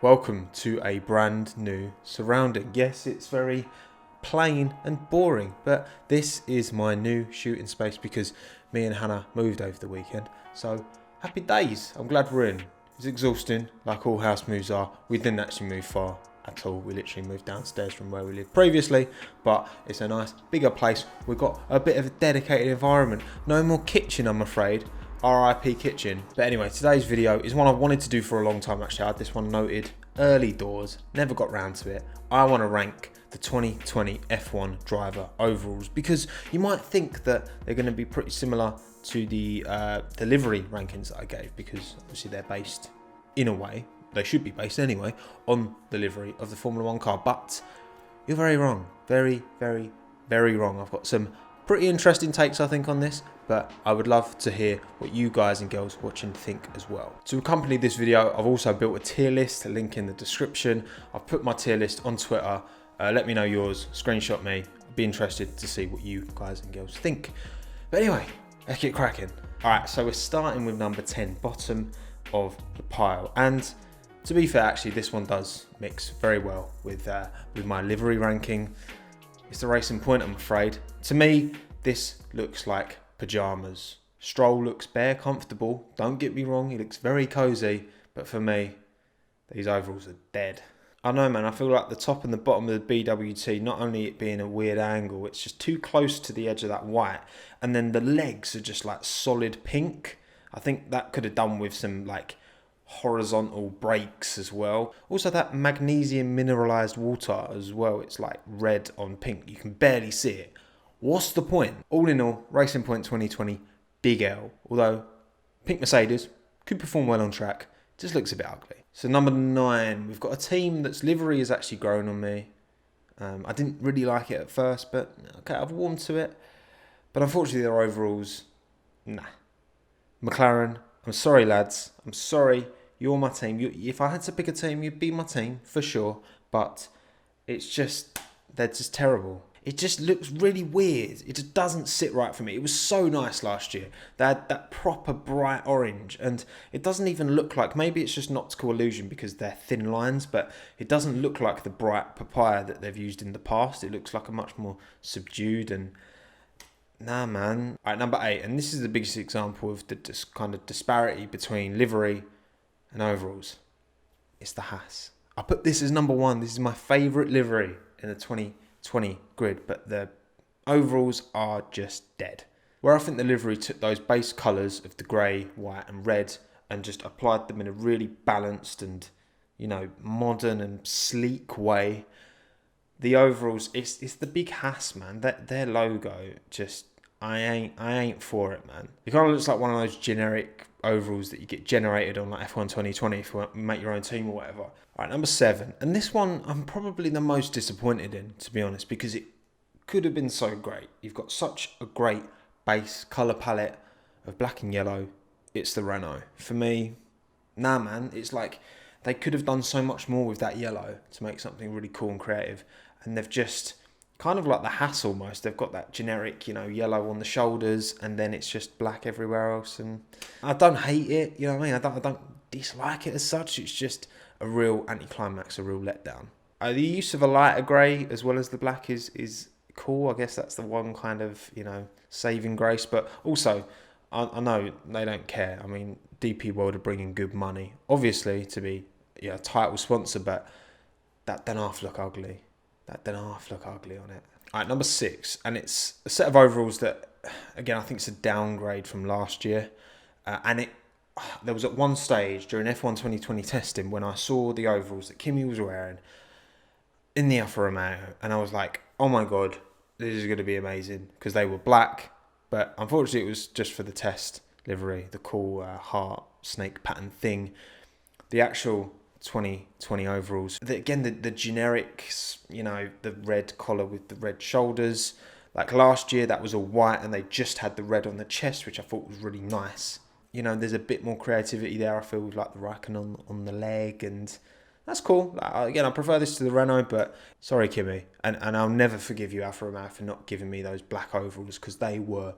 Welcome to a brand new surrounding. Yes, it's very plain and boring, but this is my new shooting space because me and Hannah moved over the weekend. So happy days. I'm glad we're in. It's exhausting, like all house moves are. We didn't actually move far at all. We literally moved downstairs from where we lived previously, but it's a nice bigger place. We've got a bit of a dedicated environment. No more kitchen, I'm afraid. RIP kitchen. But anyway, today's video is one I wanted to do for a long time actually. I had this one noted early doors, never got round to it. I want to rank the 2020 F1 driver overalls because you might think that they're going to be pretty similar to the livery rankings that I gave, because obviously they're based, in a way, they should be based anyway, on the livery of the Formula 1 car, but you're very wrong. Very, very, very wrong. I've got some pretty interesting takes, I think, on this, but I would love to hear what you guys and girls watching think as well. To accompany this video, I've also built a tier list, a link in the description. I've put my tier list on Twitter. Let me know yours, screenshot me. I'd be interested to see what you guys and girls think. But anyway, let's get cracking. All right, so we're starting with number 10, bottom of the pile. And to be fair, actually, this one does mix very well with my livery ranking. It's the Racing Point, I'm afraid. To me, this looks like pajamas. Stroll looks bare comfortable. Don't get me wrong, he looks very cozy. But for me, these overalls are dead. I know, man, I feel like the top and the bottom of the BWT, not only it being a weird angle, it's just too close to the edge of that white. And then the legs are just like solid pink. I think that could have done with some like horizontal breaks as well. Also that magnesium mineralized water as well. It's like red on pink. You can barely see it. What's the point? All in all, Racing Point 2020, big L. Although pink Mercedes could perform well on track, just looks a bit ugly. So number 9, we've got a team that's livery has actually grown on me. I didn't really like it at first, but okay, I've warmed to it. But unfortunately their overalls, nah. McLaren, I'm sorry lads, I'm sorry. You're my team. If I had to pick a team, you'd be my team for sure. But it's just, they're just terrible. It just looks really weird. It just doesn't sit right for me. It was so nice last year. They had that proper bright orange, and it doesn't even look like, maybe it's just an optical illusion because they're thin lines, but it doesn't look like the bright papaya that they've used in the past. It looks like a much more subdued and, nah, man. All right, number 8, and this is the biggest example of the kind of disparity between livery and overalls. It's the Haas. I put this as number 1. This is my favourite livery in the 2020 grid, but the overalls are just dead. Where I think the livery took those base colours of the grey, white and red and just applied them in a really balanced and, you know, modern and sleek way. The overalls, it's the big Haas, man. Their logo just, I ain't for it, man. It kind of looks like one of those generic overalls that you get generated on like F1 2020 if you make your own team or whatever. All right, number 7. And this one I'm probably the most disappointed in, to be honest, because it could have been so great. You've got such a great base colour palette of black and yellow. It's the Renault. For me, nah, man. It's like they could have done so much more with that yellow to make something really cool and creative. And they've just, kind of like the Hass almost. They've got that generic, you know, yellow on the shoulders, and then it's just black everywhere else. And I don't hate it, you know what I mean? I don't dislike it as such. It's just a real anticlimax, a real letdown. The use of a lighter grey as well as the black is cool. I guess that's the one kind of, you know, saving grace. But also, I know they don't care. I mean, DP World are bringing good money, obviously, to be a title sponsor, but that don't half look ugly. That don't half look ugly on it. All right, number 6, and it's a set of overalls that, again, I think it's a downgrade from last year. There was at one stage during F1 2020 testing when I saw the overalls that Kimi was wearing in the Alfa Romeo, and I was like, oh my God, this is going to be amazing, because they were black, but unfortunately it was just for the test livery, the cool heart snake pattern thing. The actual 2020 overalls, the generics, you know, the red collar with the red shoulders. Like last year, that was all white and they just had the red on the chest, which I thought was really nice. You know, there's a bit more creativity there, I feel, with like the Raikkonen on the leg, and that's cool. Again, I prefer this to the Renault, but sorry, Kimi. And I'll never forgive you, Alfa Romeo, for not giving me those black overalls, because they were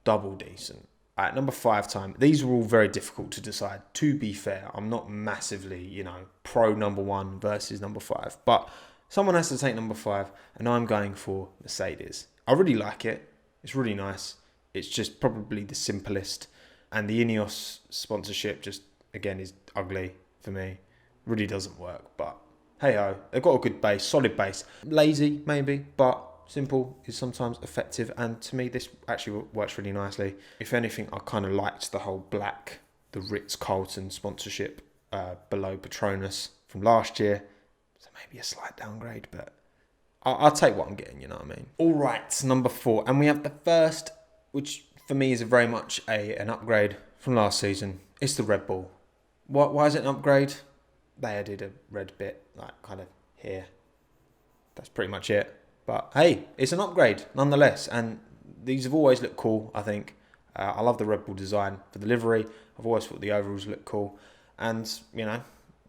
double decent. All right, number 5 time. These were all very difficult to decide. To be fair, I'm not massively, pro number 1 versus number 5. But someone has to take number 5, and I'm going for Mercedes. I really like it. It's really nice. It's just probably the simplest. And the Ineos sponsorship just, again, is ugly for me. Really doesn't work. But hey ho, they've got a good base, solid base. Lazy, maybe, but simple is sometimes effective, and to me this actually works really nicely. If anything, I kind of liked the whole black, the Ritz-Carlton sponsorship below Petronas from last year. So maybe a slight downgrade, but I'll take what I'm getting, you know what I mean? All right, number 4. And we have the first, which for me is very much an upgrade from last season. It's the Red Bull. Why is it an upgrade? They added a red bit, like kind of here. That's pretty much it. But hey, it's an upgrade nonetheless, and these have always looked cool, I think. I love the Red Bull design for the livery. I've always thought the overalls look cool. And,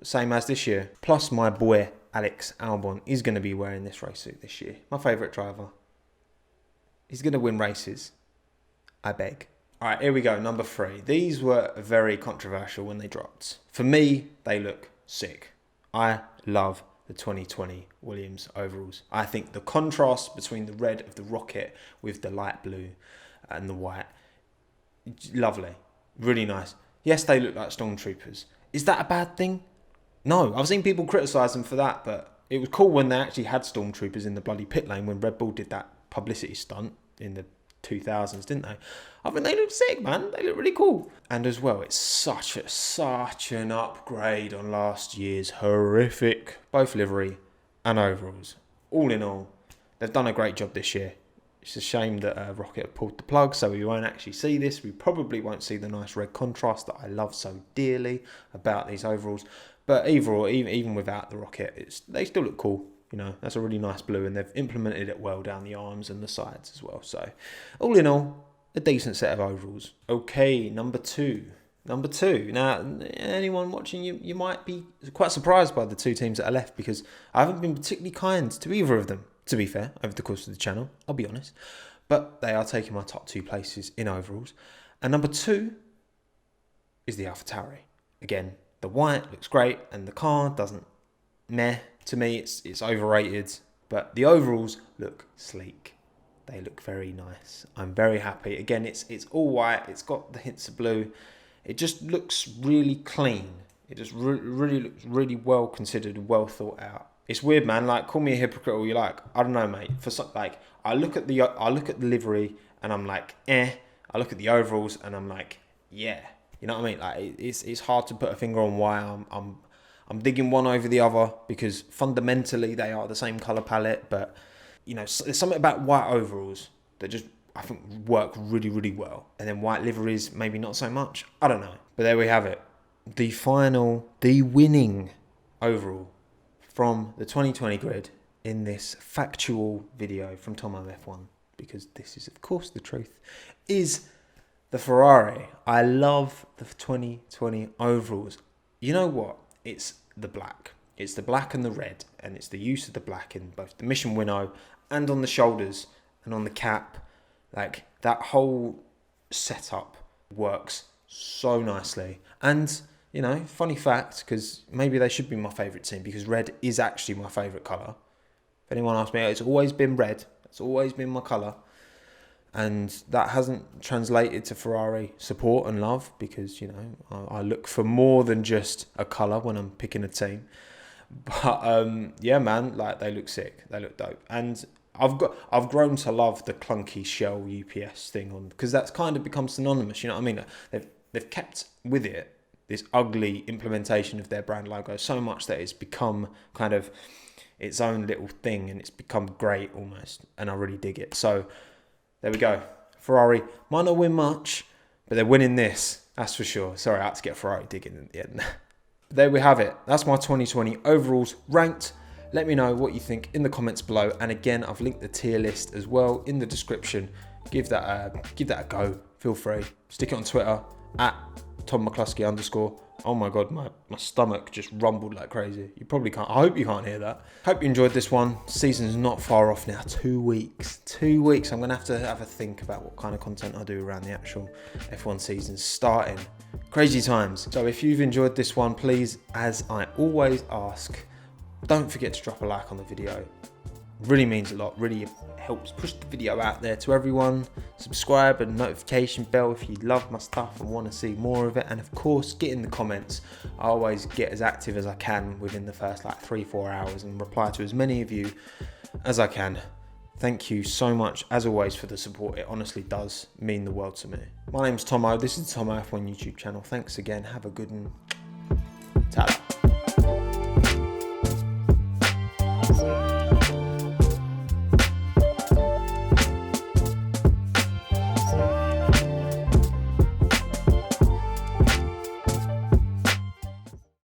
same as this year. Plus my boy, Alex Albon, is going to be wearing this race suit this year. My favourite driver. He's going to win races. I beg. All right, here we go, number 3. These were very controversial when they dropped. For me, they look sick. I love the 2020 Williams overalls. I think the contrast between the red of the Rocket with the light blue and the white, lovely, really nice. Yes, they look like stormtroopers. Is that a bad thing? No, I've seen people criticise them for that, but it was cool when they actually had stormtroopers in the bloody pit lane when Red Bull did that publicity stunt in the 2000s, didn't they? I think they look sick, man. They look really cool. And as well, it's such an upgrade on last year's horrific, both livery and overalls. All in all, they've done a great job this year. It's a shame that Rocket have pulled the plug, so we won't actually see this. We probably won't see the nice red contrast that I love so dearly about these overalls. But either or, even without the Rocket, they still look cool. That's a really nice blue, and they've implemented it well down the arms and the sides as well. So, all in all, a decent set of overalls. Okay, number 2. Now, anyone watching, you might be quite surprised by the 2 teams that are left, because I haven't been particularly kind to either of them, to be fair, over the course of the channel, I'll be honest. But they are taking my top 2 places in overalls. And number 2 is the AlphaTauri. Again, the white looks great, and the car doesn't meh. To me, it's overrated, but the overalls look sleek. They look very nice. I'm very happy. Again, it's all white. It's got the hints of blue. It just looks really clean. It just really looks really well considered, well thought out. It's weird, man. Like, call me a hypocrite all you like. I don't know, mate. I look at the livery and I'm like, eh. I look at the overalls and I'm like, yeah. You know what I mean? Like, it's hard to put a finger on why I'm digging one over the other, because fundamentally they are the same colour palette, but there's something about white overalls that just, I think, work really, really well. And then white liveries, maybe not so much. I don't know. But there we have it. The winning overall from the 2020 grid in this factual video from Tommo F1, because this is, of course, the truth, is the Ferrari. I love the 2020 overalls. You know what? It's the black. It's the black and the red, and it's the use of the black in both the Mission Winnow and on the shoulders and on the cap. Like, that whole setup works so nicely. And, funny fact, because maybe they should be my favourite team, because red is actually my favourite colour. If anyone asks me, it's always been red. It's always been my colour. And that hasn't translated to Ferrari support and love, because, I look for more than just a colour when I'm picking a team. But, yeah, man, like, they look sick. They look dope. And I've grown to love the clunky shell UPS thing on, because that's kind of become synonymous, you know what I mean? They've kept with it this ugly implementation of their brand logo so much that it's become kind of its own little thing, and it's become great almost, and I really dig it. So there we go. Ferrari might not win much, but they're winning this, that's for sure. Sorry, I had to get Ferrari digging at the end. There we have it. That's my 2020 overalls ranked. Let me know what you think in the comments below. And again, I've linked the tier list as well in the description. Give that a go. Feel free. Stick it on Twitter at @TomMcCluskey_. Oh my god, my stomach just rumbled like crazy. You probably can't. I hope you can't hear that. Hope you enjoyed this one. Season's not far off now. 2 weeks. 2 weeks. I'm gonna have to have a think about what kind of content I do around the actual F1 season starting. Crazy times. So if you've enjoyed this one, please, as I always ask, don't forget to drop a like on the video. Really means a lot, really helps push the video out there to everyone. Subscribe and notification bell if you love my stuff and want to see more of it. And of course, get in the comments. I always get as active as I can within the first like 3-4 hours and reply to as many of you as I can. Thank you so much, as always, for the support. It honestly does mean the world to me. My name's Tommo. This is the Tommo F1 YouTube channel. Thanks again. Have a good one. Ta-da.